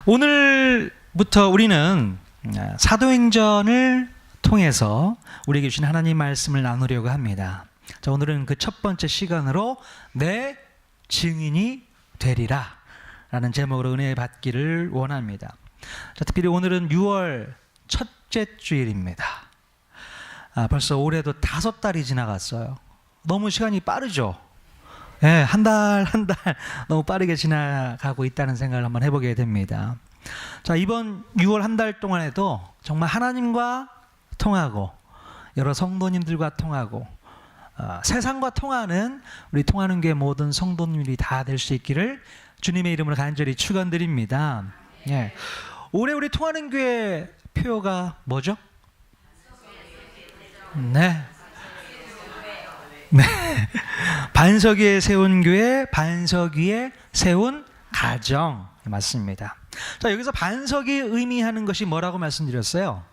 오늘부터 우리는 사도행전을 통해서 우리에게 주신 하나님 말씀을 나누려고 합니다. 자, 오늘은 그 첫 번째 시간으로 내 증인이 되리라 라는 제목으로 은혜 받기를 원합니다. 자, 특별히 오늘은 6월 첫째 주일입니다. 벌써 올해도 5달이 지나갔어요. 너무 시간이 빠르죠? 네, 한 달 너무 빠르게 지나가고 있다는 생각을 한번 해보게 됩니다. 자, 이번 6월 한 달 동안에도 정말 하나님과 통하고 여러 성도님들과 통하고 세상과 통하는 우리 통하는 교회 모든 성도님들이 다 될 수 있기를 주님의 이름으로 간절히 축원드립니다. 예. 올해 우리 통하는 교회 표어가 뭐죠? 네. 반석 위에 세운 교회, 반석 위에 세운 가정. 맞습니다. 자, 여기서 반석이 의미하는 것이 뭐라고 말씀드렸어요?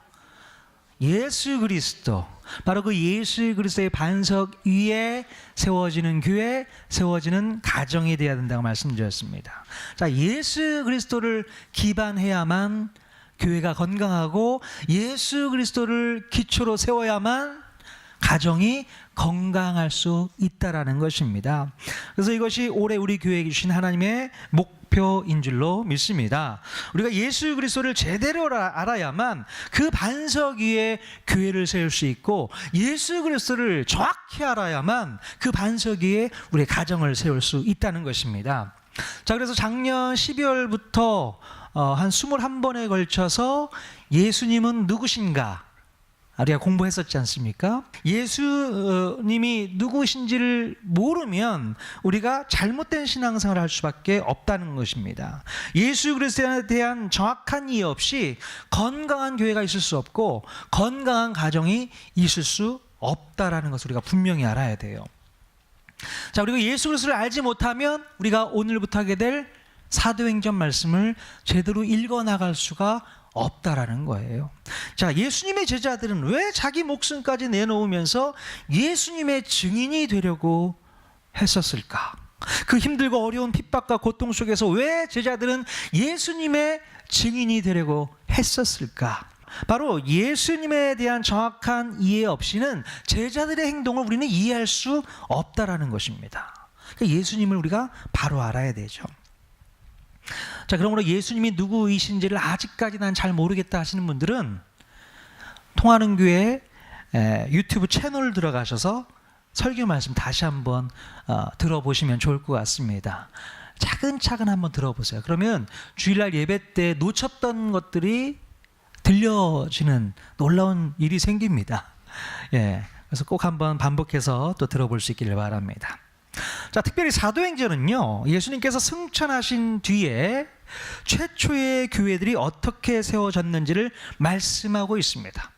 예수 그리스도. 바로 그 예수 그리스도의 반석 위에 세워지는 교회, 세워지는 가정이 되어야 된다고 말씀드렸습니다. 자, 예수 그리스도를 기반해야만 교회가 건강하고 예수 그리스도를 기초로 세워야만 가정이 건강할 수 있다라는 것입니다. 그래서 이것이 올해 우리 교회에 주신 하나님의 목표인 줄로 믿습니다. 우리가 예수 그리스도를 제대로 알아야만 그 반석 위에 교회를 세울 수 있고, 예수 그리스도를 정확히 알아야만 그 반석 위에 우리의 가정을 세울 수 있다는 것입니다. 자, 그래서 작년 12월부터 한 21번에 걸쳐서 예수님은 누구신가 우리가 공부했었지 않습니까? 예수님이 누구신지를 모르면 우리가 잘못된 신앙생활을 할 수밖에 없다는 것입니다. 예수 그리스도에 대한 정확한 이해 없이 건강한 교회가 있을 수 없고 건강한 가정이 있을 수 없다라는 것을 우리가 분명히 알아야 돼요. 자, 그리고 예수 그리스도를 알지 못하면 우리가 오늘부터 하게 될 사도행전 말씀을 제대로 읽어나갈 수가 없다라는 거예요. 자, 예수님의 제자들은 왜 자기 목숨까지 내놓으면서 예수님의 증인이 되려고 했었을까? 그 힘들고 어려운 핍박과 고통 속에서 왜 제자들은 예수님의 증인이 되려고 했었을까? 바로 예수님에 대한 정확한 이해 없이는 제자들의 행동을 우리는 이해할 수 없다라는 것입니다. 그러니까 예수님을 우리가 바로 알아야 되죠. 자, 그러므로 예수님이 누구이신지를 아직까지 난 잘 모르겠다 하시는 분들은 통하는 교회 유튜브 채널 들어가셔서 설교 말씀 다시 한번 들어보시면 좋을 것 같습니다. 차근차근 한번 들어보세요. 그러면 주일날 예배 때 놓쳤던 것들이 들려지는 놀라운 일이 생깁니다. 예, 그래서 꼭 한번 반복해서 또 들어볼 수 있기를 바랍니다. 자, 특별히 사도행전은요, 예수님께서 승천하신 뒤에 최초의 교회들이 어떻게 세워졌는지를 말씀하고 있습니다.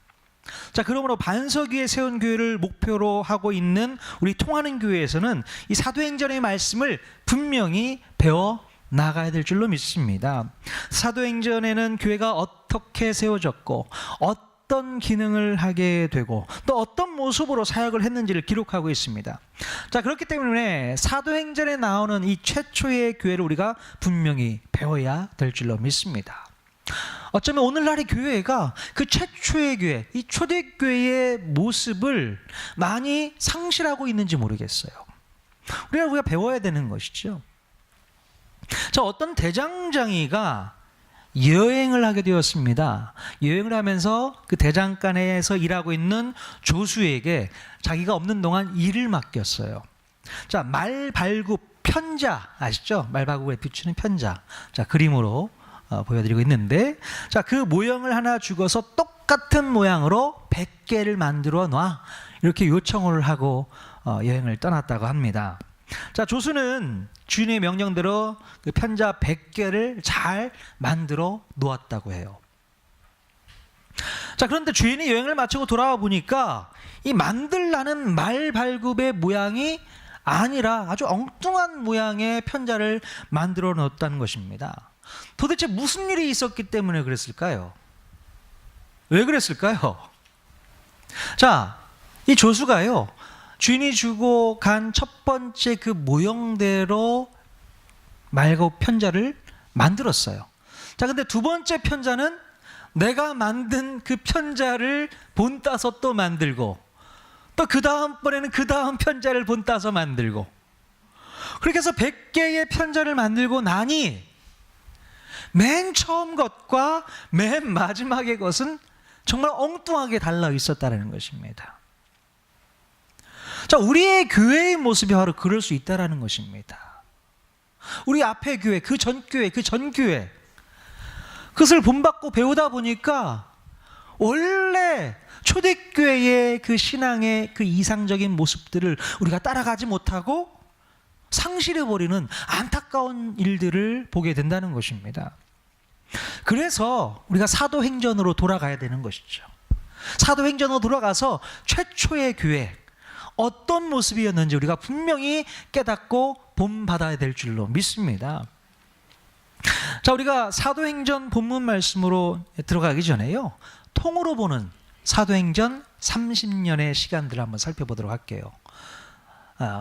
자, 그러므로 반석 위에 세운 교회를 목표로 하고 있는 우리 통하는 교회에서는 이 사도행전의 말씀을 분명히 배워 나가야 될 줄로 믿습니다. 사도행전에는 교회가 어떻게 세워졌고 어떤 기능을 하게 되고 또 어떤 모습으로 사역을 했는지를 기록하고 있습니다. 자, 그렇기 때문에 사도행전에 나오는 이 최초의 교회를 우리가 분명히 배워야 될 줄로 믿습니다. 어쩌면 오늘날의 교회가 그 최초의 교회, 이 초대교회의 모습을 많이 상실하고 있는지 모르겠어요. 우리가 배워야 되는 것이죠. 자, 어떤 대장장이가 여행을 하게 되었습니다. 여행을 하면서 그 대장간에서 일하고 있는 조수에게 자기가 없는 동안 일을 맡겼어요. 자, 말발굽 편자 아시죠? 말발굽에 비추는 편자. 자, 그림으로 보여드리고 있는데, 자, 그 모형을 하나 주고서 똑같은 모양으로 100개를 만들어 놔, 이렇게 요청을 하고 여행을 떠났다고 합니다. 자, 조수는 주인의 명령대로 그 편자 100개를 잘 만들어 놓았다고 해요. 자, 그런데 주인이 여행을 마치고 돌아와 보니까 이 만들라는 말발굽의 모양이 아니라 아주 엉뚱한 모양의 편자를 만들어 놓았다는 것입니다. 도대체 무슨 일이 있었기 때문에 그랬을까요? 왜 그랬을까요? 자, 이 조수가요, 주인이 주고 간 첫 번째 그 모형대로 말고 편자를 만들었어요. 자, 근데 두 번째 편자는 내가 만든 그 편자를 본따서 또 만들고, 또 그 다음번에는 그 다음 편자를 본따서 만들고, 그렇게 해서 100개의 편자를 만들고 나니 맨 처음 것과 맨 마지막의 것은 정말 엉뚱하게 달라 있었다는 것입니다. 자, 우리의 교회의 모습이 바로 그럴 수 있다는 것입니다. 우리 앞에 교회, 그 전 교회, 그 전 교회, 그것을 본받고 배우다 보니까 원래 초대교회의 그 신앙의 그 이상적인 모습들을 우리가 따라가지 못하고 상실해버리는 안타까운 일들을 보게 된다는 것입니다. 그래서 우리가 사도행전으로 돌아가야 되는 것이죠. 사도행전으로 돌아가서 최초의 교회 어떤 모습이었는지 우리가 분명히 깨닫고 본받아야 될 줄로 믿습니다. 자, 우리가 사도행전 본문 말씀으로 들어가기 전에요, 통으로 보는 사도행전 30년의 시간들을 한번 살펴보도록 할게요.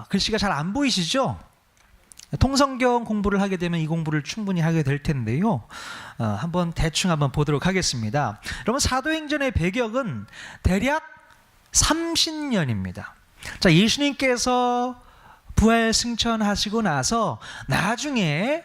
글씨가 잘 안 보이시죠? 통성경 공부를 하게 되면 이 공부를 충분히 하게 될 텐데요. 한번 대충 한번 보도록 하겠습니다. 여러분, 사도행전의 배경은 대략 30년입니다. 자, 예수님께서 부활 승천하시고 나서 나중에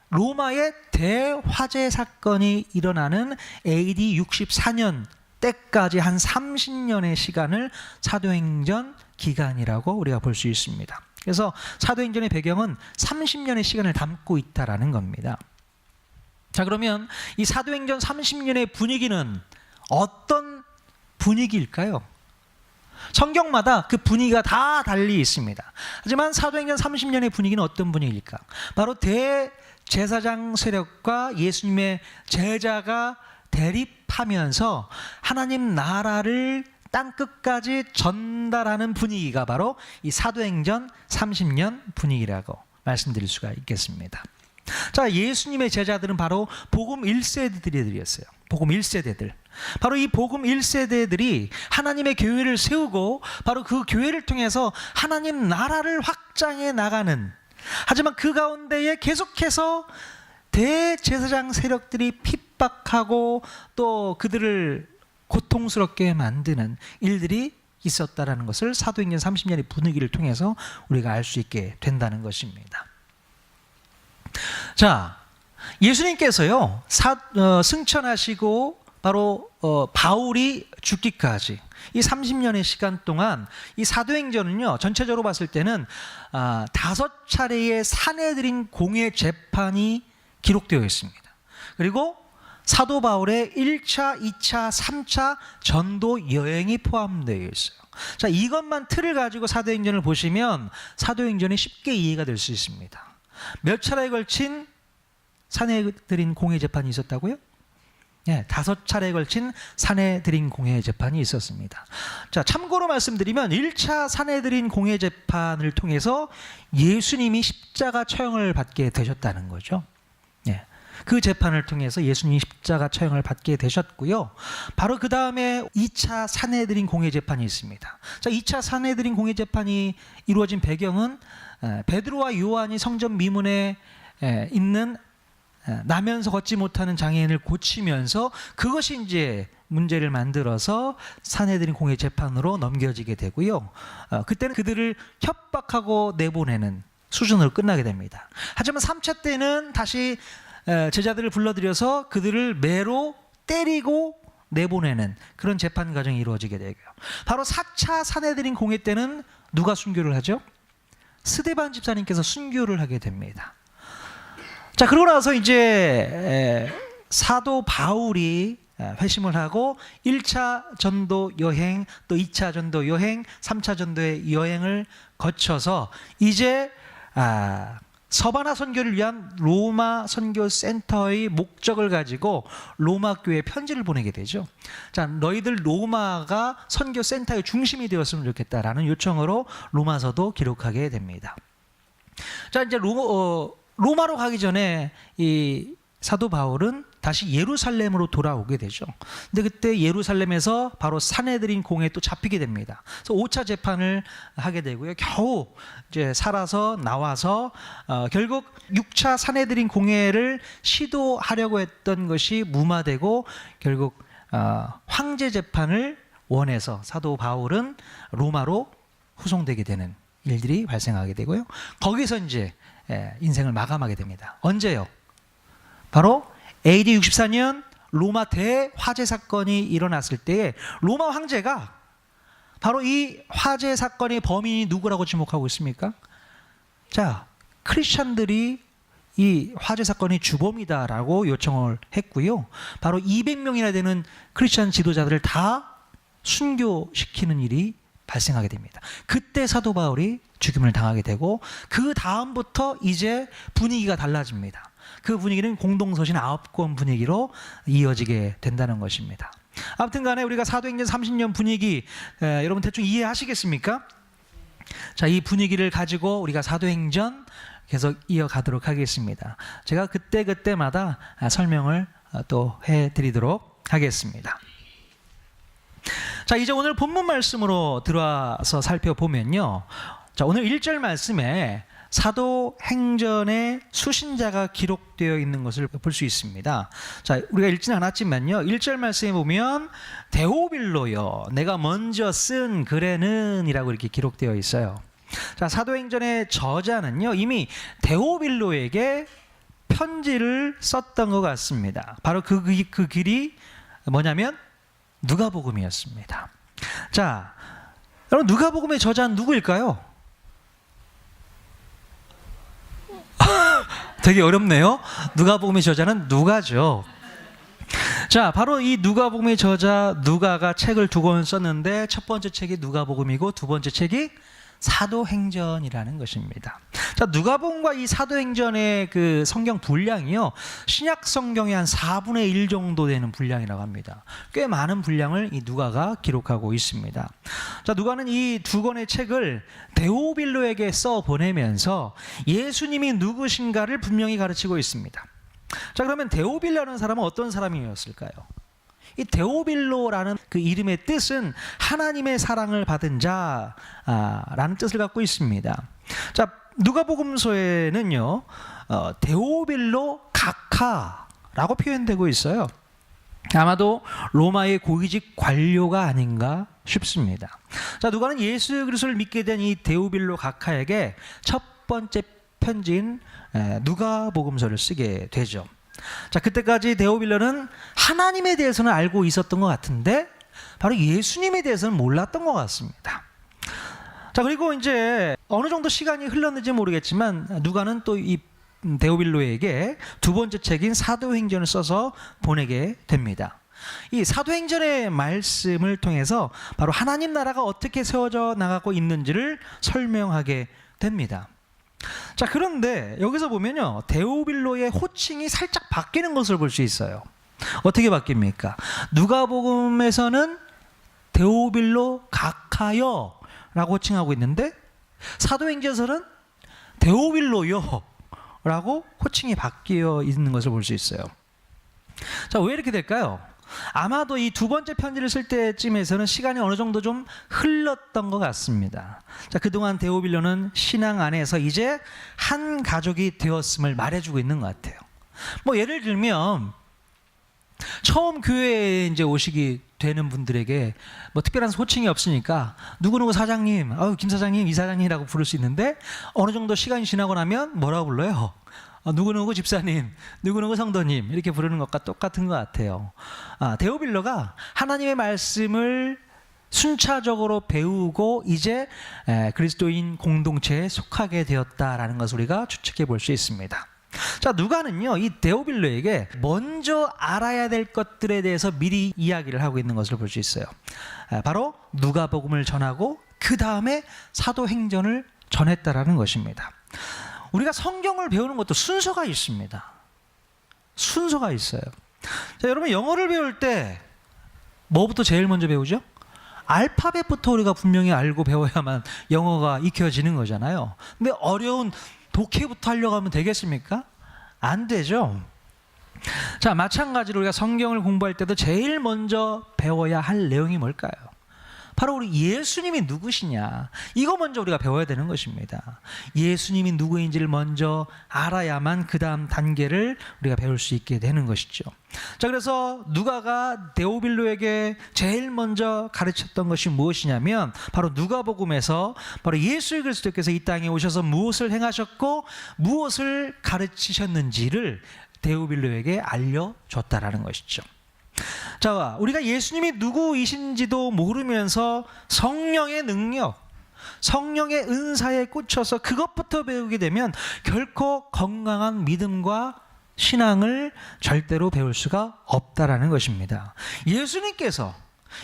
로마의 대화재 사건이 일어나는 AD 64년 때까지 한 30년의 시간을 사도행전 기간이라고 우리가 볼 수 있습니다. 그래서 사도행전의 배경은 30년의 시간을 담고 있다라는 겁니다. 자, 그러면 이 사도행전 30년의 분위기는 어떤 분위기일까요? 성경마다 그 분위기가 다 달리 있습니다. 하지만 사도행전 30년의 분위기는 어떤 분위기일까? 바로 대제사장 세력과 예수님의 제자가 대립하면서 하나님 나라를 땅끝까지 전달하는 분위기가 바로 이 사도행전 30년 분위기라고 말씀드릴 수가 있겠습니다. 자, 예수님의 제자들은 바로 복음 1세대들이었어요. 복음 1세대들. 바로 이 복음 1세대들이 하나님의 교회를 세우고 바로 그 교회를 통해서 하나님 나라를 확장해 나가는, 하지만 그 가운데에 계속해서 대제사장 세력들이 핍박하고 또 그들을 고통스럽게 만드는 일들이 있었다라는 것을 사도행전 30년의 분위기를 통해서 우리가 알 수 있게 된다는 것입니다. 자, 예수님께서요 승천하시고 바로 바울이 죽기까지 이 30년의 시간 동안 이 사도행전은요 전체적으로 봤을 때는 5차례의 사내들인 공회 재판이 기록되어 있습니다. 그리고 사도 바울의 1차, 2차, 3차 전도 여행이 포함되어 있어요. 자, 이것만 틀을 가지고 사도행전을 보시면 사도행전이 쉽게 이해가 될 수 있습니다. 몇 차례에 걸친 사내들인 공회 재판이 있었다고요? 네, 5차례에 걸친 사내들인 공회 재판이 있었습니다. 자, 참고로 말씀드리면 1차 사내들인 공회 재판을 통해서 예수님이 십자가 처형을 받게 되셨다는 거죠. 네, 그 재판을 통해서 예수님이 십자가 처형을 받게 되셨고요. 바로 그 다음에 2차 사내들인 공회 재판이 있습니다. 자, 2차 사내들인 공회 재판이 이루어진 배경은 베드로와 요한이 성전 미문에 있는 나면서 걷지 못하는 장애인을 고치면서 그것이 이제 문제를 만들어서 사내들인 공회 재판으로 넘겨지게 되고요. 그때는 그들을 협박하고 내보내는 수준으로 끝나게 됩니다. 하지만 3차 때는 다시 제자들을 불러들여서 그들을 매로 때리고 내보내는 그런 재판 과정이 이루어지게 되고요. 바로 4차 사내들인 공회 때는 누가 순교를 하죠? 스데반 집사님께서 순교를 하게 됩니다. 자, 그러고 나서 이제 사도 바울이 회심을 하고 1차 전도 여행, 또 2차 전도 여행, 3차 전도의 여행을 거쳐서 이제 서바나 선교를 위한 로마 선교 센터의 목적을 가지고 로마 교회에 편지를 보내게 되죠. 자, 너희들 로마가 선교 센터의 중심이 되었으면 좋겠다라는 요청으로 로마서도 기록하게 됩니다. 자, 이제 로마로 가기 전에 이 사도 바울은 다시 예루살렘으로 돌아오게 되죠. 근데 그때 예루살렘에서 바로 산헤드린 공회에 또 잡히게 됩니다. 그래서 5차 재판을 하게 되고요. 겨우 이제 살아서 나와서 결국 6차 산헤드린 공회를 시도하려고 했던 것이 무마되고 결국 황제 재판을 원해서 사도 바울은 로마로 후송되게 되는 일들이 발생하게 되고요. 거기서 이제 인생을 마감하게 됩니다. 언제요? 바로 AD 64년 로마 대화재 사건이 일어났을 때에 로마 황제가 바로 이 화재 사건의 범인이 누구라고 지목하고 있습니까? 자, 크리스찬들이 이 화재 사건의 주범이다라고 요청을 했고요. 바로 200명이나 되는 크리스찬 지도자들을 다 순교시키는 일이 발생하게 됩니다. 그때 사도 바울이 죽임을 당하게 되고 그 다음부터 이제 분위기가 달라집니다. 그 분위기는 공동서신 9권 분위기로 이어지게 된다는 것입니다. 아무튼 간에 우리가 사도행전 30년 분위기 여러분 대충 이해하시겠습니까? 자, 이 분위기를 가지고 우리가 사도행전 계속 이어가도록 하겠습니다. 제가 그때마다 설명을 또 해드리도록 하겠습니다. 자, 이제 오늘 본문 말씀으로 들어와서 살펴보면요. 자, 오늘 1절 말씀에 사도행전의 수신자가 기록되어 있는 것을 볼 수 있습니다. 자, 우리가 읽지는 않았지만요. 1절 말씀에 보면 데오빌로요, 내가 먼저 쓴 글에는 이라고 이렇게 기록되어 있어요. 자, 사도행전의 저자는요, 이미 데오빌로에게 편지를 썼던 것 같습니다. 바로 그 길이 뭐냐면 누가복음이었습니다. 자, 여러분 누가복음의 저자는 누구일까요? 되게 어렵네요. 누가복음의 저자는 누가죠. 자, 바로 이 누가복음의 저자 누가가 책을 2권 썼는데 첫 번째 책이 누가복음이고 두 번째 책이 사도행전이라는 것입니다. 자, 누가복음과 이 사도행전의 그 성경 분량이요, 신약 성경의 한 4분의 1 정도 되는 분량이라고 합니다. 꽤 많은 분량을 이 누가가 기록하고 있습니다. 자, 누가는 이 2권의 책을 데오빌로에게 써 보내면서 예수님이 누구신가를 분명히 가르치고 있습니다. 자, 그러면 데오빌로라는 사람은 어떤 사람이었을까요? 이 데오빌로라는 그 이름의 뜻은 하나님의 사랑을 받은 자라는 뜻을 갖고 있습니다. 자, 누가복음서에는요, 데오빌로 각하라고 표현되고 있어요. 아마도 로마의 고위직 관료가 아닌가 싶습니다. 자, 누가는 예수 그리스도를 믿게 된 이 데오빌로 각하에게 첫 번째 편지인 누가복음서를 쓰게 되죠. 자, 그때까지 데오빌로는 하나님에 대해서는 알고 있었던 것 같은데 바로 예수님에 대해서는 몰랐던 것 같습니다. 자, 그리고 이제 어느 정도 시간이 흘렀는지 모르겠지만 누가는 또 이 데오빌로에게 두 번째 책인 사도행전을 써서 보내게 됩니다. 이 사도행전의 말씀을 통해서 바로 하나님 나라가 어떻게 세워져 나가고 있는지를 설명하게 됩니다. 자, 그런데 여기서 보면요, 데오빌로의 호칭이 살짝 바뀌는 것을 볼 수 있어요. 어떻게 바뀝니까? 누가복음에서는 데오빌로 각하여 라고 호칭하고 있는데 사도행전에서는 데오빌로요 라고 호칭이 바뀌어 있는 것을 볼 수 있어요. 자, 왜 이렇게 될까요? 아마도 이 두 번째 편지를 쓸 때쯤에서는 시간이 어느 정도 좀 흘렀던 것 같습니다. 자, 그동안 데오빌로는 신앙 안에서 이제 한 가족이 되었음을 말해주고 있는 것 같아요. 뭐 예를 들면 처음 교회에 이제 오시게 되는 분들에게 뭐 특별한 호칭이 없으니까 누구누구 사장님, 김 사장님, 이 사장님이라고 부를 수 있는데 어느 정도 시간이 지나고 나면 뭐라고 불러요? 누구누구 집사님, 누구누구 성도님 이렇게 부르는 것과 똑같은 것 같아요. 데오빌로가 하나님의 말씀을 순차적으로 배우고 이제 그리스도인 공동체에 속하게 되었다라는 것을 우리가 추측해 볼 수 있습니다. 자, 누가는요, 이 데오빌로에게 먼저 알아야 될 것들에 대해서 미리 이야기를 하고 있는 것을 볼 수 있어요. 바로 누가복음을 전하고 그 다음에 사도행전을 전했다라는 것입니다. 우리가 성경을 배우는 것도 순서가 있습니다. 순서가 있어요. 자, 여러분 영어를 배울 때 뭐부터 제일 먼저 배우죠? 알파벳부터 우리가 분명히 알고 배워야만 영어가 익혀지는 거잖아요. 근데 어려운 독해부터 하려고 하면 되겠습니까? 안 되죠. 자, 마찬가지로 우리가 성경을 공부할 때도 제일 먼저 배워야 할 내용이 뭘까요? 바로 우리 예수님이 누구시냐, 이거 먼저 우리가 배워야 되는 것입니다. 예수님이 누구인지를 먼저 알아야만 그 다음 단계를 우리가 배울 수 있게 되는 것이죠. 자, 그래서 누가가 데오빌로에게 제일 먼저 가르쳤던 것이 무엇이냐면 바로 누가복음에서 바로 예수 그리스도께서 이 땅에 오셔서 무엇을 행하셨고 무엇을 가르치셨는지를 데오빌로에게 알려줬다라는 것이죠. 자, 우리가 예수님이 누구이신지도 모르면서 성령의 능력, 성령의 은사에 꽂혀서 그것부터 배우게 되면 결코 건강한 믿음과 신앙을 절대로 배울 수가 없다라는 것입니다. 예수님께서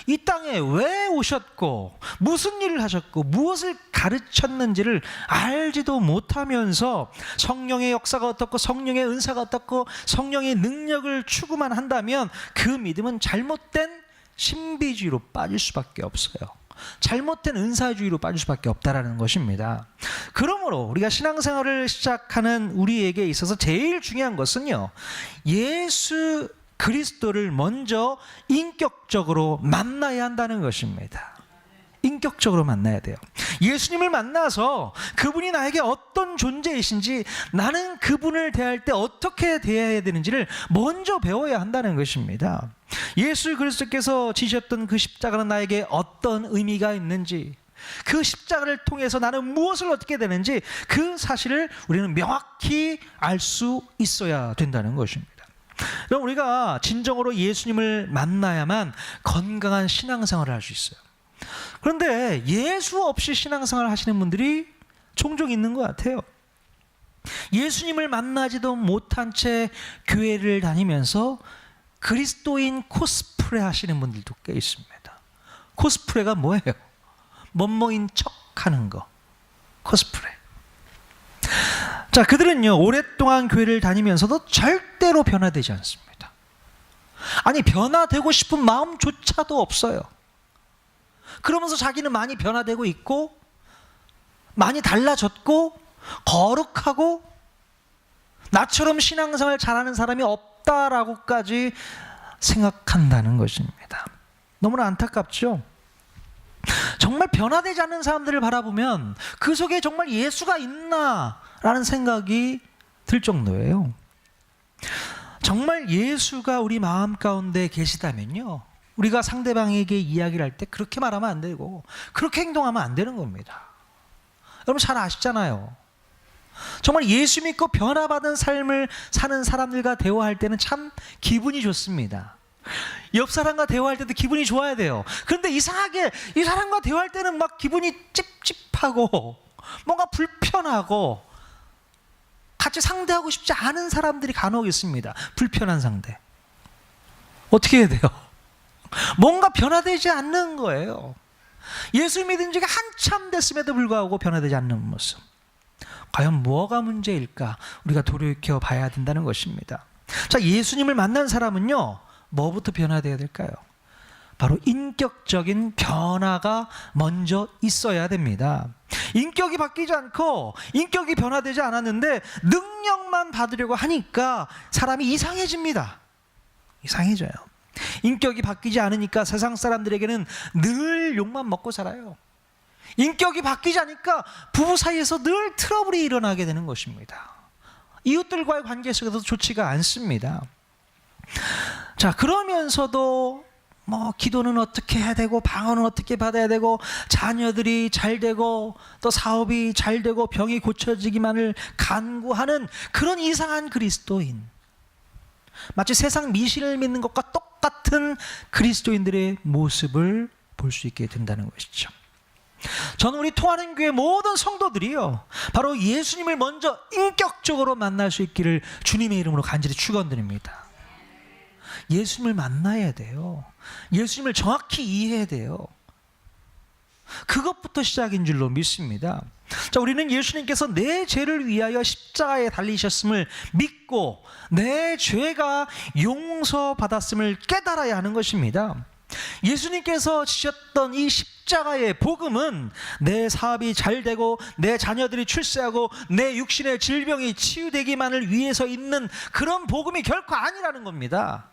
이 땅에 왜 오셨고 무슨 일을 하셨고 무엇을 가르쳤는지를 알지도 못하면서 성령의 역사가 어떻고 성령의 은사가 어떻고 성령의 능력을 추구만 한다면 그 믿음은 잘못된 신비주의로 빠질 수밖에 없어요. 잘못된 은사주의로 빠질 수밖에 없다라는 것입니다. 그러므로 우리가 신앙생활을 시작하는 우리에게 있어서 제일 중요한 것은요, 예수 그리스도를 먼저 인격적으로 만나야 한다는 것입니다. 인격적으로 만나야 돼요. 예수님을 만나서 그분이 나에게 어떤 존재이신지, 나는 그분을 대할 때 어떻게 대해야 되는지를 먼저 배워야 한다는 것입니다. 예수 그리스도께서 지셨던 그 십자가는 나에게 어떤 의미가 있는지, 그 십자가를 통해서 나는 무엇을 얻게 되는지 그 사실을 우리는 명확히 알 수 있어야 된다는 것입니다. 그럼 우리가 진정으로 예수님을 만나야만 건강한 신앙생활을 할 수 있어요. 그런데 예수 없이 신앙생활을 하시는 분들이 종종 있는 것 같아요. 예수님을 만나지도 못한 채 교회를 다니면서 그리스도인 코스프레 하시는 분들도 꽤 있습니다. 코스프레가 뭐예요? 멋모인 척하는 거, 코스프레. 자, 그들은요 오랫동안 교회를 다니면서도 절대로 변화되지 않습니다. 아니, 변화되고 싶은 마음조차도 없어요. 그러면서 자기는 많이 변화되고 있고 많이 달라졌고 거룩하고 나처럼 신앙생활 잘하는 사람이 없다라고까지 생각한다는 것입니다. 너무나 안타깝죠? 정말 변화되지 않는 사람들을 바라보면 그 속에 정말 예수가 있나라는 생각이 들 정도예요. 정말 예수가 우리 마음 가운데 계시다면요, 우리가 상대방에게 이야기를 할 때 그렇게 말하면 안 되고 그렇게 행동하면 안 되는 겁니다. 여러분 잘 아시잖아요. 정말 예수 믿고 변화받은 삶을 사는 사람들과 대화할 때는 참 기분이 좋습니다. 옆 사람과 대화할 때도 기분이 좋아야 돼요. 그런데 이상하게 이 사람과 대화할 때는 막 기분이 찝찝하고 뭔가 불편하고 같이 상대하고 싶지 않은 사람들이 간혹 있습니다. 불편한 상대. 어떻게 해야 돼요? 뭔가 변화되지 않는 거예요. 예수 믿은 지가 한참 됐음에도 불구하고 변화되지 않는 모습. 과연 뭐가 문제일까? 우리가 돌이켜 봐야 된다는 것입니다. 자, 예수님을 만난 사람은요, 뭐부터 변화되어야 될까요? 바로 인격적인 변화가 먼저 있어야 됩니다. 인격이 바뀌지 않고 인격이 변화되지 않았는데 능력만 받으려고 하니까 사람이 이상해집니다. 이상해져요. 인격이 바뀌지 않으니까 세상 사람들에게는 늘 욕만 먹고 살아요. 인격이 바뀌지 않으니까 부부 사이에서 늘 트러블이 일어나게 되는 것입니다. 이웃들과의 관계 속에서도 좋지가 않습니다. 자, 그러면서도 뭐 기도는 어떻게 해야 되고 방언은 어떻게 받아야 되고 자녀들이 잘 되고 또 사업이 잘 되고 병이 고쳐지기만을 간구하는 그런 이상한 그리스도인, 마치 세상 미신을 믿는 것과 똑같은 그리스도인들의 모습을 볼 수 있게 된다는 것이죠. 저는 우리 통하는 교회 모든 성도들이요, 바로 예수님을 먼저 인격적으로 만날 수 있기를 주님의 이름으로 간절히 축원드립니다. 예수님을 만나야 돼요. 예수님을 정확히 이해해야 돼요. 그것부터 시작인 줄로 믿습니다. 자, 우리는 예수님께서 내 죄를 위하여 십자가에 달리셨음을 믿고 내 죄가 용서받았음을 깨달아야 하는 것입니다. 예수님께서 지셨던 이 십자가 십자가의 복음은 내 사업이 잘 되고 내 자녀들이 출세하고 내 육신의 질병이 치유되기만을 위해서 있는 그런 복음이 결코 아니라는 겁니다.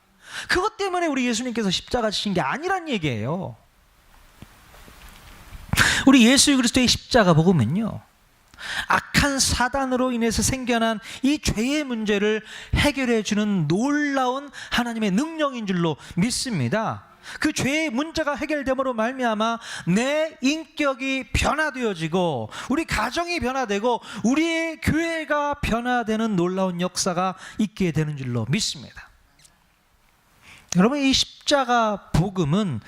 그것 때문에 우리 예수님께서 십자가 지신 게 아니란 얘기예요. 우리 예수 그리스도의 십자가 복음은요, 악한 사단으로 인해서 생겨난 이 죄의 문제를 해결해 주는 놀라운 하나님의 능력인 줄로 믿습니다. 그 죄의 문제가 해결됨으로 말미암아 내 인격이 변화되어지고 우리 가정이 변화되고 우리의 교회가 변화되는 놀라운 역사가 있게 되는 줄로 믿습니다. 여러분, 이 십자가 복음은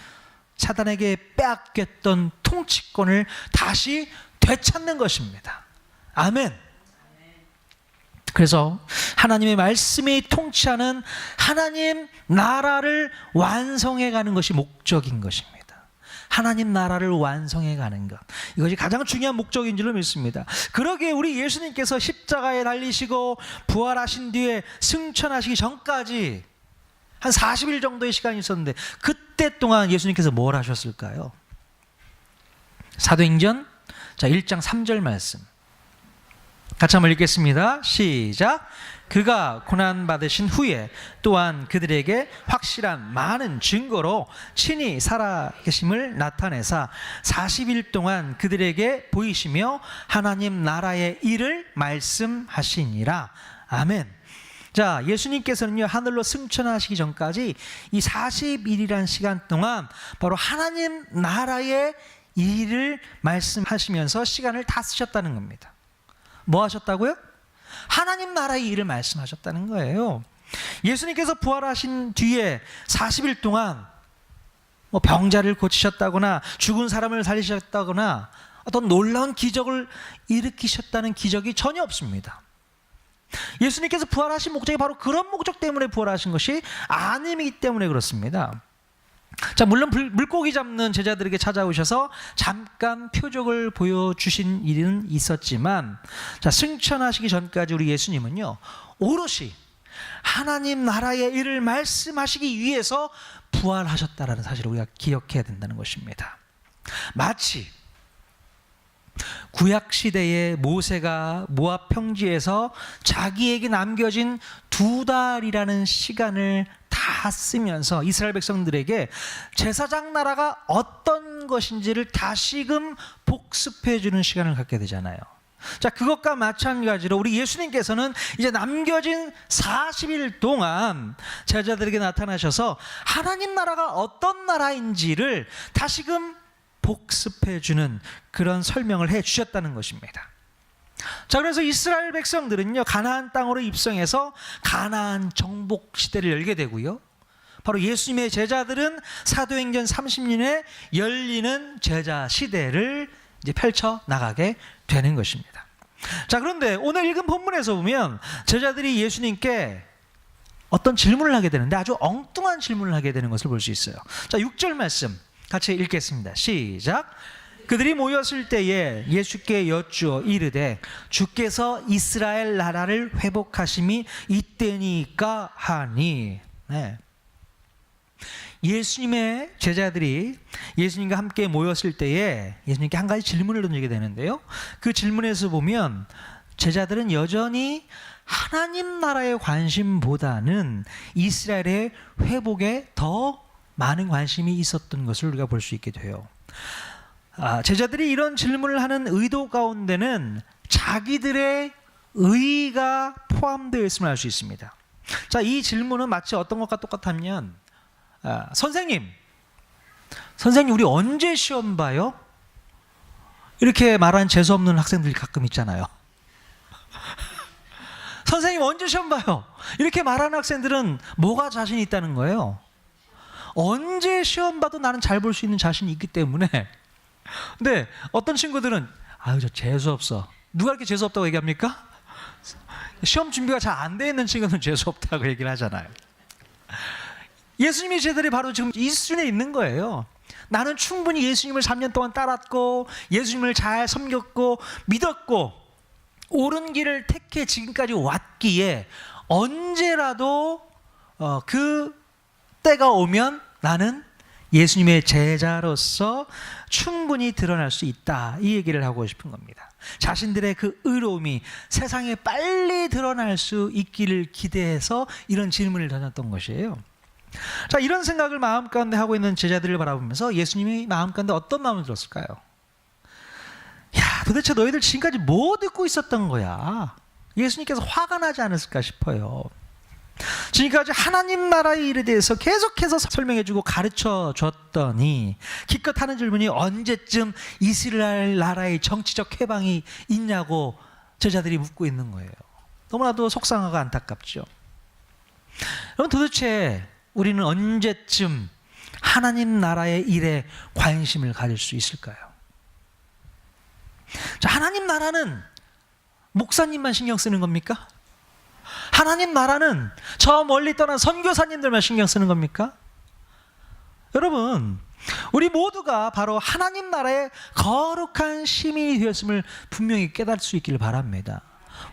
사단에게 빼앗겼던 통치권을 다시 되찾는 것입니다. 아멘. 그래서 하나님의 말씀이 통치하는 하나님 나라를 완성해 가는 것이 목적인 것입니다. 하나님 나라를 완성해 가는 것, 이것이 가장 중요한 목적인 줄로 믿습니다. 그러기에 우리 예수님께서 십자가에 달리시고 부활하신 뒤에 승천하시기 전까지 한 40일 정도의 시간이 있었는데, 그때 동안 예수님께서 뭘 하셨을까요? 사도행전 1장 3절 말씀 같이 한번 읽겠습니다. 시작. 그가 고난받으신 후에 또한 그들에게 확실한 많은 증거로 친히 살아계심을 나타내사 40일 동안 그들에게 보이시며 하나님 나라의 일을 말씀하시니라. 아멘. 자, 예수님께서는요, 하늘로 승천하시기 전까지 이 40일이라는 시간 동안 바로 하나님 나라의 일을 말씀하시면서 시간을 다 쓰셨다는 겁니다. 뭐 하셨다고요? 하나님 나라의 일을 말씀하셨다는 거예요. 예수님께서 부활하신 뒤에 40일 동안 뭐 병자를 고치셨다거나 죽은 사람을 살리셨다거나 어떤 놀라운 기적을 일으키셨다는 기적이 전혀 없습니다. 예수님께서 부활하신 목적이 바로 그런 목적 때문에 부활하신 것이 아니기 때문에 그렇습니다. 자, 물론 물고기 잡는 제자들에게 찾아오셔서 잠깐 표적을 보여주신 일은 있었지만, 자, 승천하시기 전까지 우리 예수님은요, 오롯이 하나님 나라의 일을 말씀하시기 위해서 부활하셨다라는 사실을 우리가 기억해야 된다는 것입니다. 마치 구약 시대의 모세가 모압 평지에서 자기에게 남겨진 2달이라는 시간을 다 쓰면서 이스라엘 백성들에게 제사장 나라가 어떤 것인지를 다시금 복습해 주는 시간을 갖게 되잖아요. 자, 그것과 마찬가지로 우리 예수님께서는 이제 남겨진 40일 동안 제자들에게 나타나셔서 하나님 나라가 어떤 나라인지를 다시금 복습해 주는 그런 설명을 해 주셨다는 것입니다. 자, 그래서 이스라엘 백성들은요, 가나안 땅으로 입성해서 가나안 정복 시대를 열게 되고요, 바로 예수님의 제자들은 사도행전 30년에 열리는 제자 시대를 이제 펼쳐 나가게 되는 것입니다. 자, 그런데 오늘 읽은 본문에서 보면 제자들이 예수님께 어떤 질문을 하게 되는데 아주 엉뚱한 질문을 하게 되는 것을 볼 수 있어요. 자, 6절 말씀 같이 읽겠습니다. 시작. 그들이 모였을 때에 예수께 여쭈어 이르되 주께서 이스라엘 나라를 회복하심이 이때니까 하니. 네. 예수님의 제자들이 예수님과 함께 모였을 때에 예수님께 한 가지 질문을 던지게 되는데요, 그 질문에서 보면 제자들은 여전히 하나님 나라의 관심보다는 이스라엘의 회복에 더 많은 관심이 있었던 것을 우리가 볼 수 있게 돼요. 제자들이 이런 질문을 하는 의도 가운데는 자기들의 의의가 포함되어 있음을 알 수 있습니다. 자, 이 질문은 마치 어떤 것과 똑같으면 선생님 우리 언제 시험 봐요? 이렇게 말하는 재수없는 학생들이 가끔 있잖아요. 선생님 언제 시험 봐요? 이렇게 말하는 학생들은 뭐가 자신이 있다는 거예요? 언제 시험 봐도 나는 잘 볼 수 있는 자신이 있기 때문에. 근데 어떤 친구들은 아유, 저 재수없어. 누가 이렇게 재수없다고 얘기합니까? 시험 준비가 잘 안 돼 있는 친구는 재수없다고 얘기를 하잖아요. 예수님의 제자들이 바로 지금 이 수준에 있는 거예요. 나는 충분히 예수님을 3년 동안 따랐고 예수님을 잘 섬겼고 믿었고 옳은 길을 택해 지금까지 왔기에 언제라도 그 때가 오면 나는 예수님의 제자로서 충분히 드러날 수 있다, 이 얘기를 하고 싶은 겁니다. 자신들의 그 의로움이 세상에 빨리 드러날 수 있기를 기대해서 이런 질문을 던졌던 것이에요. 자, 이런 생각을 마음 가운데 하고 있는 제자들을 바라보면서 예수님이 마음 가운데 어떤 마음을 들었을까요? 야, 도대체 너희들 지금까지 뭐 듣고 있었던 거야? 예수님께서 화가 나지 않았을까 싶어요. 지금까지 하나님 나라의 일에 대해서 계속해서 설명해주고 가르쳐 줬더니 기껏 하는 질문이 언제쯤 이스라엘 나라의 정치적 해방이 있냐고 제자들이 묻고 있는 거예요. 너무나도 속상하고 안타깝죠. 그럼 도대체 우리는 언제쯤 하나님 나라의 일에 관심을 가질 수 있을까요? 자, 하나님 나라는 목사님만 신경 쓰는 겁니까? 하나님 나라는 저 멀리 떠난 선교사님들만 신경 쓰는 겁니까? 여러분, 우리 모두가 바로 하나님 나라의 거룩한 시민이 되었음을 분명히 깨달을 수 있기를 바랍니다.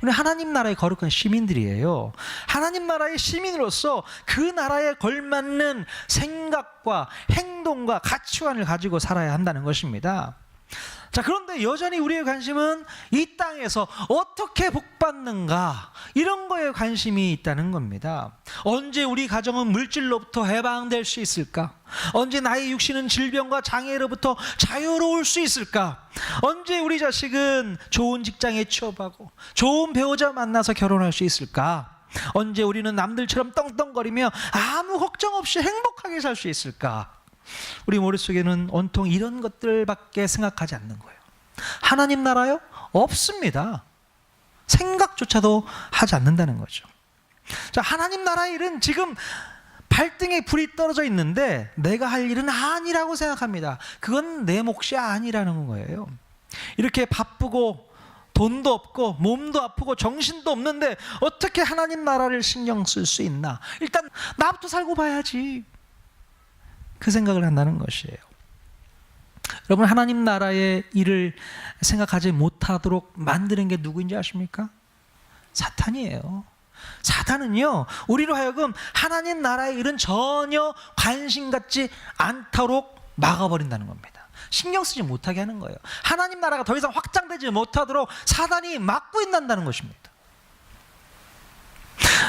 우리 하나님 나라의 거룩한 시민들이에요. 하나님 나라의 시민으로서 그 나라에 걸맞는 생각과 행동과 가치관을 가지고 살아야 한다는 것입니다. 자, 그런데 여전히 우리의 관심은 이 땅에서 어떻게 복받는가, 이런 거에 관심이 있다는 겁니다. 언제 우리 가정은 물질로부터 해방될 수 있을까? 언제 나의 육신은 질병과 장애로부터 자유로울 수 있을까? 언제 우리 자식은 좋은 직장에 취업하고 좋은 배우자 만나서 결혼할 수 있을까? 언제 우리는 남들처럼 떵떵거리며 아무 걱정 없이 행복하게 살 수 있을까? 우리 머릿속에는 온통 이런 것들밖에 생각하지 않는 거예요. 하나님 나라요? 없습니다. 생각조차도 하지 않는다는 거죠. 자, 하나님 나라의 일은 지금 발등에 불이 떨어져 있는데 내가 할 일은 아니라고 생각합니다. 그건 내 몫이 아니라는 거예요. 이렇게 바쁘고 돈도 없고 몸도 아프고 정신도 없는데 어떻게 하나님 나라를 신경 쓸 수 있나? 일단 나부터 살고 봐야지, 그 생각을 한다는 것이에요. 여러분, 하나님 나라의 일을 생각하지 못하도록 만드는 게 누구인지 아십니까? 사탄이에요. 사탄은요, 우리로 하여금 하나님 나라의 일은 전혀 관심 갖지 않도록 막아버린다는 겁니다. 신경 쓰지 못하게 하는 거예요. 하나님 나라가 더 이상 확장되지 못하도록 사단이 막고 있는다는 것입니다.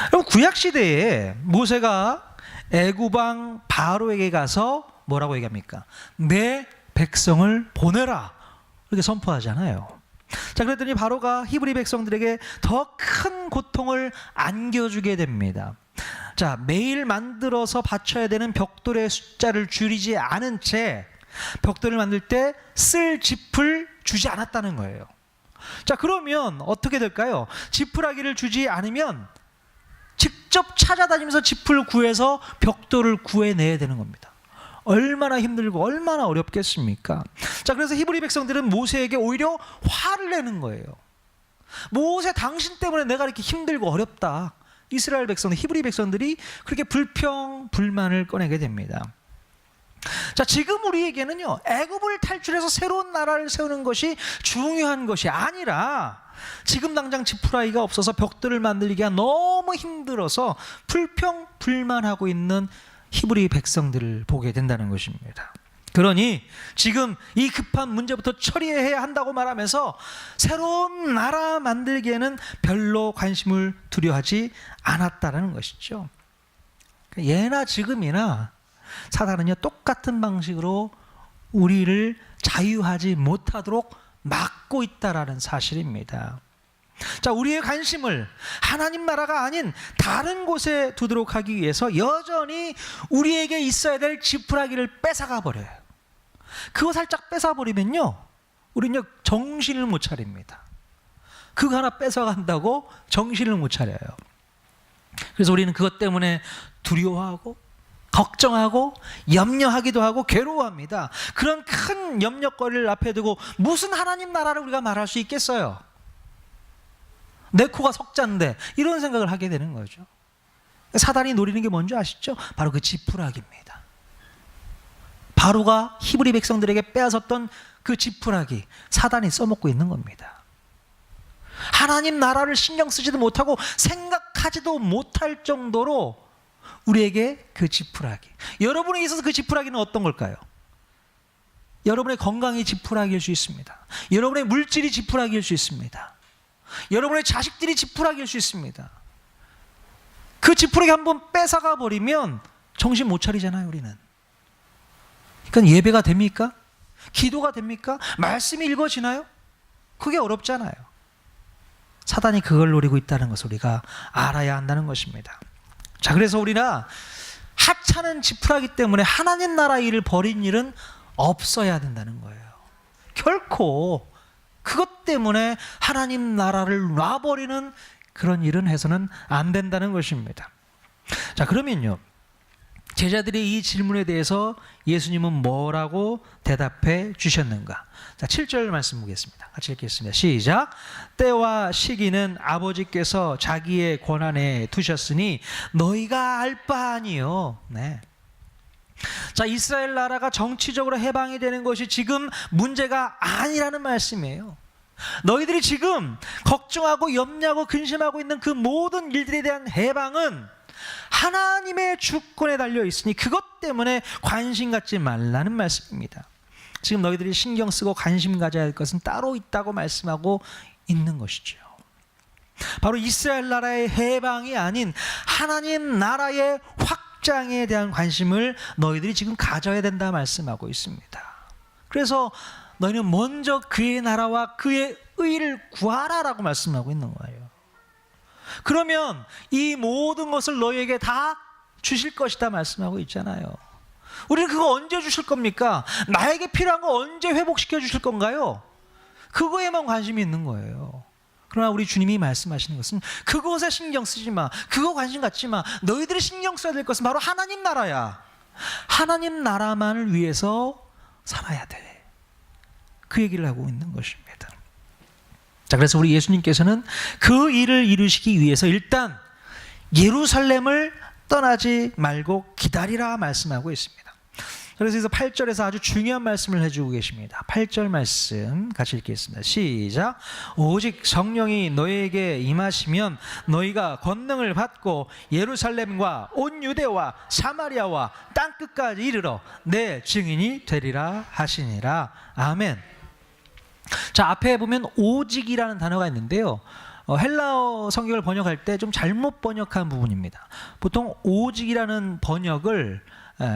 그럼 구약시대에 모세가 애굽왕 바로에게 가서 뭐라고 얘기합니까? 내 백성을 보내라, 이렇게 선포하잖아요. 자, 그랬더니 바로가 히브리 백성들에게 더 큰 고통을 안겨주게 됩니다. 자, 매일 만들어서 바쳐야 되는 벽돌의 숫자를 줄이지 않은 채 벽돌을 만들 때 쓸 짚을 주지 않았다는 거예요. 자, 그러면 어떻게 될까요? 지푸라기를 주지 않으면 직접 찾아다니면서 짚을 구해서 벽돌을 구해내야 되는 겁니다. 얼마나 힘들고 얼마나 어렵겠습니까? 자, 그래서 히브리 백성들은 모세에게 오히려 화를 내는 거예요. 모세, 당신 때문에 내가 이렇게 힘들고 어렵다. 이스라엘 백성들, 히브리 백성들이 그렇게 불평, 불만을 꺼내게 됩니다. 자, 지금 우리에게는요, 애굽을 탈출해서 새로운 나라를 세우는 것이 중요한 것이 아니라 지금 당장 지푸라기가 없어서 벽돌을 만들기가 너무 힘들어서 불평, 불만하고 있는 히브리 백성들을 보게 된다는 것입니다. 그러니 지금 이 급한 문제부터 처리해야 한다고 말하면서 새로운 나라 만들기에는 별로 관심을 두려워하지 않았다는 것이죠. 예나 지금이나 사단은요, 똑같은 방식으로 우리를 자유하지 못하도록 막고 있다라는 사실입니다. 자, 우리의 관심을 하나님 나라가 아닌 다른 곳에 두도록 하기 위해서 여전히 우리에게 있어야 될 지푸라기를 뺏어가 버려요. 그거 살짝 뺏어버리면요, 우리는요 정신을 못 차립니다. 그거 하나 뺏어간다고 정신을 못 차려요. 그래서 우리는 그것 때문에 두려워하고 걱정하고 염려하기도 하고 괴로워합니다. 그런 큰 염려거리를 앞에 두고 무슨 하나님 나라를 우리가 말할 수 있겠어요? 내 코가 석잔데, 이런 생각을 하게 되는 거죠. 사단이 노리는 게 뭔지 아시죠? 바로 그 지푸라기입니다. 바로가 히브리 백성들에게 빼앗았던 그 지푸라기, 사단이 써먹고 있는 겁니다. 하나님 나라를 신경 쓰지도 못하고 생각하지도 못할 정도로 우리에게 그 지푸라기. 여러분에게 있어서 그 지푸라기는 어떤 걸까요? 여러분의 건강이 지푸라기일 수 있습니다. 여러분의 물질이 지푸라기일 수 있습니다. 여러분의 자식들이 지푸라기일 수 있습니다. 그 지푸라기 한번 뺏어가 버리면 정신 못 차리잖아요, 우리는. 그러니까 예배가 됩니까? 기도가 됩니까? 말씀이 읽어지나요? 그게 어렵잖아요. 사단이 그걸 노리고 있다는 것을 우리가 알아야 한다는 것입니다. 자, 그래서 우리가 하찮은 지푸라기 때문에 하나님 나라 일을 벌인 일은 없어야 된다는 거예요. 결코 그것 때문에 하나님 나라를 놔버리는 그런 일은 해서는 안 된다는 것입니다. 자, 그러면요, 제자들이 이 질문에 대해서 예수님은 뭐라고 대답해 주셨는가? 자, 7절 말씀 보겠습니다. 같이 읽겠습니다. 시작. 때와 시기는 아버지께서 자기의 권한에 두셨으니 너희가 알 바 아니요. 네. 자, 이스라엘 나라가 정치적으로 해방이 되는 것이 지금 문제가 아니라는 말씀이에요. 너희들이 지금 걱정하고 염려하고 근심하고 있는 그 모든 일들에 대한 해방은 하나님의 주권에 달려 있으니 그것 때문에 관심 갖지 말라는 말씀입니다. 지금 너희들이 신경 쓰고 관심 가져야 할 것은 따로 있다고 말씀하고 있는 것이죠. 바로 이스라엘 나라의 해방이 아닌 하나님 나라의 확장에 대한 관심을 너희들이 지금 가져야 된다 말씀하고 있습니다. 그래서 너희는 먼저 그의 나라와 그의 의를 구하라라고 말씀하고 있는 거예요. 그러면 이 모든 것을 너희에게 다 주실 것이다 말씀하고 있잖아요. 우리는 그거 언제 주실 겁니까? 나에게 필요한 거 언제 회복시켜 주실 건가요? 그거에만 관심이 있는 거예요. 그러나 우리 주님이 말씀하시는 것은 그것에 신경 쓰지 마, 그거 관심 갖지 마. 너희들이 신경 써야 될 것은 바로 하나님 나라야. 하나님 나라만을 위해서 살아야 돼. 그 얘기를 하고 있는 것입니다. 자, 그래서 우리 예수님께서는 그 일을 이루시기 위해서 일단 예루살렘을 떠나지 말고 기다리라 말씀하고 있습니다. 그래서 8절에서 아주 중요한 말씀을 해주고 계십니다. 8절 말씀 같이 읽겠습니다. 시작. 오직 성령이 너희에게 임하시면 너희가 권능을 받고 예루살렘과 온 유대와 사마리아와 땅끝까지 이르러 내 증인이 되리라 하시니라. 아멘. 자, 앞에 보면 오직이라는 단어가 있는데요, 헬라어 성경을 번역할 때 좀 잘못 번역한 부분입니다. 보통 오직이라는 번역을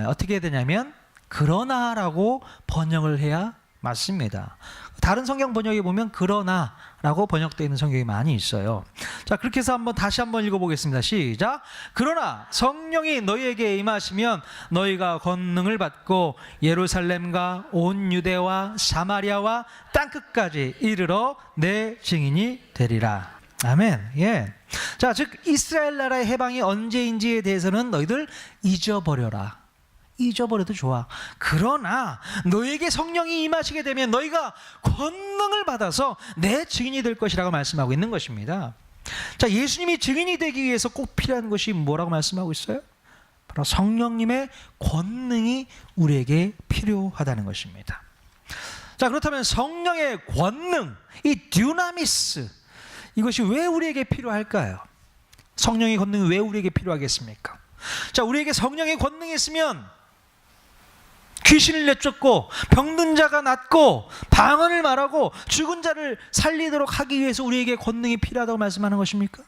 어떻게 해야 되냐면 그러나라고 번역을 해야 맞습니다. 다른 성경 번역에 보면 그러나라고 번역되어 있는 성경이 많이 있어요. 자, 그렇게 해서 다시 한번 읽어보겠습니다. 시작. 그러나 성령이 너희에게 임하시면 너희가 권능을 받고 예루살렘과 온 유대와 사마리아와 땅끝까지 이르러 내 증인이 되리라. 아멘. 예. 자, 즉 이스라엘 나라의 해방이 언제인지에 대해서는 너희들 잊어버려라. 잊어버려도 좋아. 그러나 너에게 성령이 임하시게 되면 너희가 권능을 받아서 내 증인이 될 것이라고 말씀하고 있는 것입니다. 자, 예수님이 증인이 되기 위해서 꼭 필요한 것이 뭐라고 말씀하고 있어요? 바로 성령님의 권능이 우리에게 필요하다는 것입니다. 자, 그렇다면 성령의 권능, 이 듀나미스, 이것이 왜 우리에게 필요할까요? 성령의 권능이 왜 우리에게 필요하겠습니까? 자, 우리에게 성령의 권능이 있으면 귀신을 내쫓고 병든 자가 낫고 방언을 말하고 죽은 자를 살리도록 하기 위해서 우리에게 권능이 필요하다고 말씀하는 것입니까?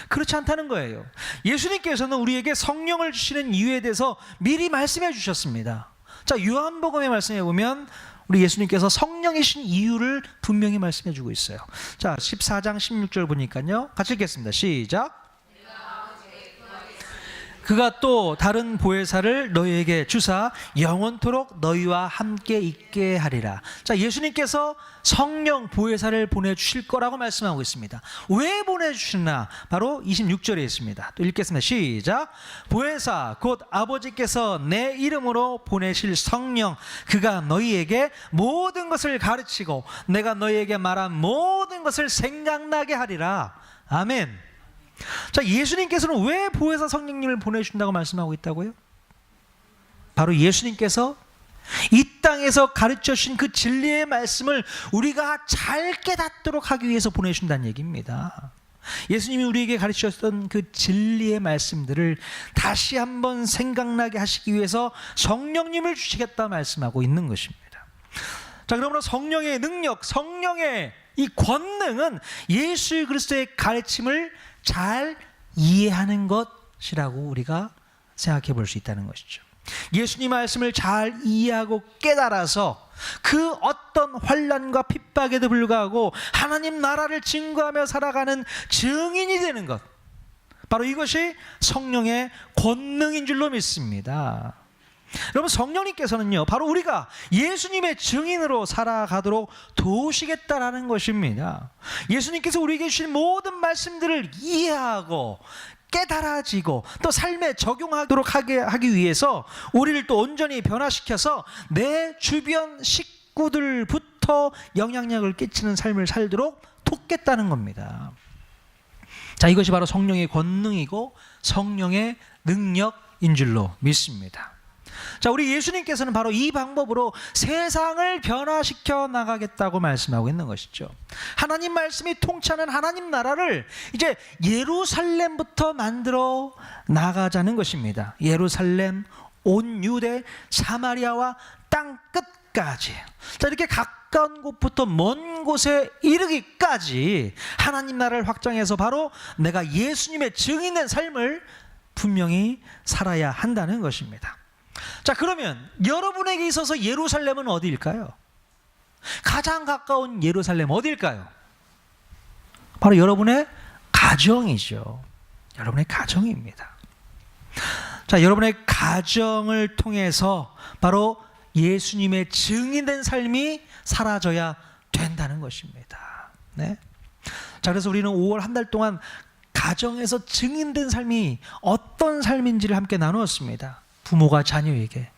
그렇지 않다는 거예요. 예수님께서는 우리에게 성령을 주시는 이유에 대해서 미리 말씀해 주셨습니다. 자, 요한복음에 말씀해 보면 우리 예수님께서 성령이신 이유를 분명히 말씀해 주고 있어요. 자, 14장 16절 보니까요, 같이 읽겠습니다. 시작. 그가 또 다른 보혜사를 너희에게 주사 영원토록 너희와 함께 있게 하리라. 자, 예수님께서 성령 보혜사를 보내주실 거라고 말씀하고 있습니다. 왜 보내주시나? 바로 26절에 있습니다. 또 읽겠습니다. 시작. 보혜사 곧 아버지께서 내 이름으로 보내실 성령, 그가 너희에게 모든 것을 가르치고 내가 너희에게 말한 모든 것을 생각나게 하리라. 아멘. 자, 예수님께서는 왜 보혜사 성령님을 보내준다고 말씀하고 있다고요? 바로 예수님께서 이 땅에서 가르쳐 주신 그 진리의 말씀을 우리가 잘 깨닫도록 하기 위해서 보내준다는 얘기입니다. 예수님이 우리에게 가르치셨던 그 진리의 말씀들을 다시 한번 생각나게 하시기 위해서 성령님을 주시겠다 말씀하고 있는 것입니다. 자, 그러므로 성령의 능력, 성령의 이 권능은 예수 그리스도의 가르침을 잘 이해하는 것이라고 우리가 생각해 볼 수 있다는 것이죠. 예수님 말씀을 잘 이해하고 깨달아서 그 어떤 환난과 핍박에도 불구하고 하나님 나라를 증거하며 살아가는 증인이 되는 것, 바로 이것이 성령의 권능인 줄로 믿습니다. 여러분, 성령님께서는요, 바로 우리가 예수님의 증인으로 살아가도록 도우시겠다라는 것입니다. 예수님께서 우리에게 주신 모든 말씀들을 이해하고 깨달아지고 또 삶에 적용하도록 하기 위해서 우리를 또 온전히 변화시켜서 내 주변 식구들부터 영향력을 끼치는 삶을 살도록 돕겠다는 겁니다. 자, 이것이 바로 성령의 권능이고 성령의 능력인 줄로 믿습니다. 자, 우리 예수님께서는 바로 이 방법으로 세상을 변화시켜 나가겠다고 말씀하고 있는 것이죠. 하나님 말씀이 통치하는 하나님 나라를 이제 예루살렘부터 만들어 나가자는 것입니다. 예루살렘, 온 유대, 사마리아와 땅 끝까지. 자, 이렇게 가까운 곳부터 먼 곳에 이르기까지 하나님 나라를 확장해서 바로 내가 예수님의 증인된 삶을 분명히 살아야 한다는 것입니다. 자, 그러면 여러분에게 있어서 예루살렘은 어디일까요? 가장 가까운 예루살렘 어디일까요? 바로 여러분의 가정이죠. 여러분의 가정입니다. 자, 여러분의 가정을 통해서 바로 예수님의 증인된 삶이 사라져야 된다는 것입니다. 네. 자, 그래서 우리는 5월 한 달 동안 가정에서 증인된 삶이 어떤 삶인지를 함께 나누었습니다. 부모가 자녀에게,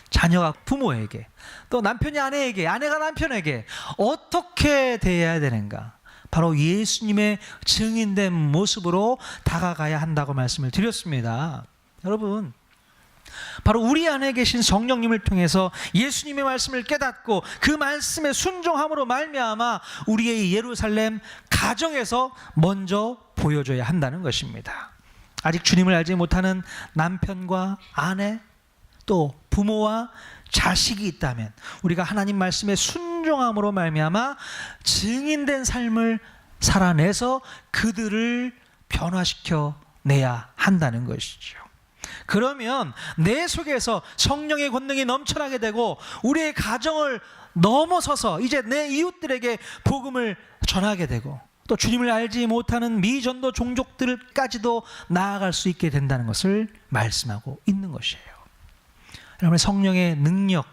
자녀가 부모에게, 또 남편이 아내에게, 아내가 남편에게 어떻게 대해야 되는가, 바로 예수님의 증인된 모습으로 다가가야 한다고 말씀을 드렸습니다. 여러분, 바로 우리 안에 계신 성령님을 통해서 예수님의 말씀을 깨닫고 그 말씀에 순종함으로 말미암아 우리의 예루살렘 가정에서 먼저 보여줘야 한다는 것입니다. 아직 주님을 알지 못하는 남편과 아내, 또 부모와 자식이 있다면 우리가 하나님 말씀에 순종함으로 말미암아 증인된 삶을 살아내서 그들을 변화시켜 내야 한다는 것이죠. 그러면 내 속에서 성령의 권능이 넘쳐나게 되고 우리의 가정을 넘어서서 이제 내 이웃들에게 복음을 전하게 되고 또 주님을 알지 못하는 미전도 종족들까지도 나아갈 수 있게 된다는 것을 말씀하고 있는 것이에요. 여러분, 성령의 능력,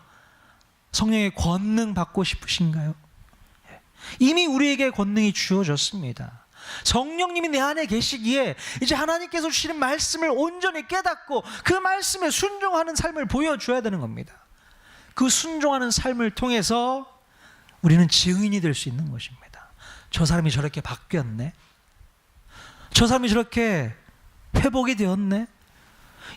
성령의 권능 받고 싶으신가요? 이미 우리에게 권능이 주어졌습니다. 성령님이 내 안에 계시기에 이제 하나님께서 주시는 말씀을 온전히 깨닫고 그 말씀에 순종하는 삶을 보여줘야 되는 겁니다. 그 순종하는 삶을 통해서 우리는 증인이 될 수 있는 것입니다. 저 사람이 저렇게 바뀌었네, 저 사람이 저렇게 회복이 되었네,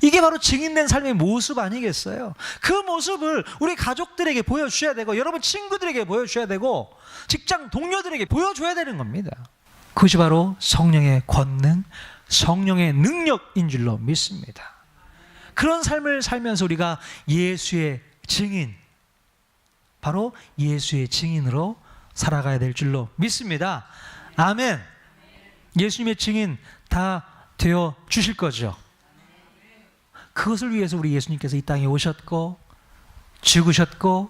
이게 바로 증인된 삶의 모습 아니겠어요? 그 모습을 우리 가족들에게 보여주셔야 되고 여러분 친구들에게 보여주셔야 되고 직장 동료들에게 보여줘야 되는 겁니다. 그것이 바로 성령의 권능, 성령의 능력인 줄로 믿습니다. 그런 삶을 살면서 우리가 예수의 증인, 바로 예수의 증인으로 살아가야 될 줄로 믿습니다. 아멘. 예수님의 증인 다 되어 주실 거죠. 그것을 위해서 우리 예수님께서 이 땅에 오셨고 죽으셨고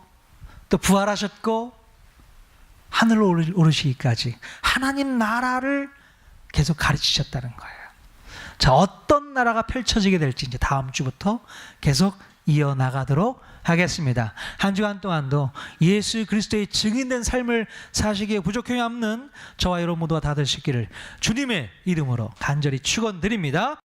또 부활하셨고 하늘로 오르시기까지 하나님 나라를 계속 가르치셨다는 거예요. 자, 어떤 나라가 펼쳐지게 될지 이제 다음 주부터 계속 이어나가도록 하겠습니다. 한 주간 동안도 예수 그리스도의 증인된 삶을 사시기에 부족함이 없는 저와 여러분 모두가 다 되시기를 주님의 이름으로 간절히 축원드립니다.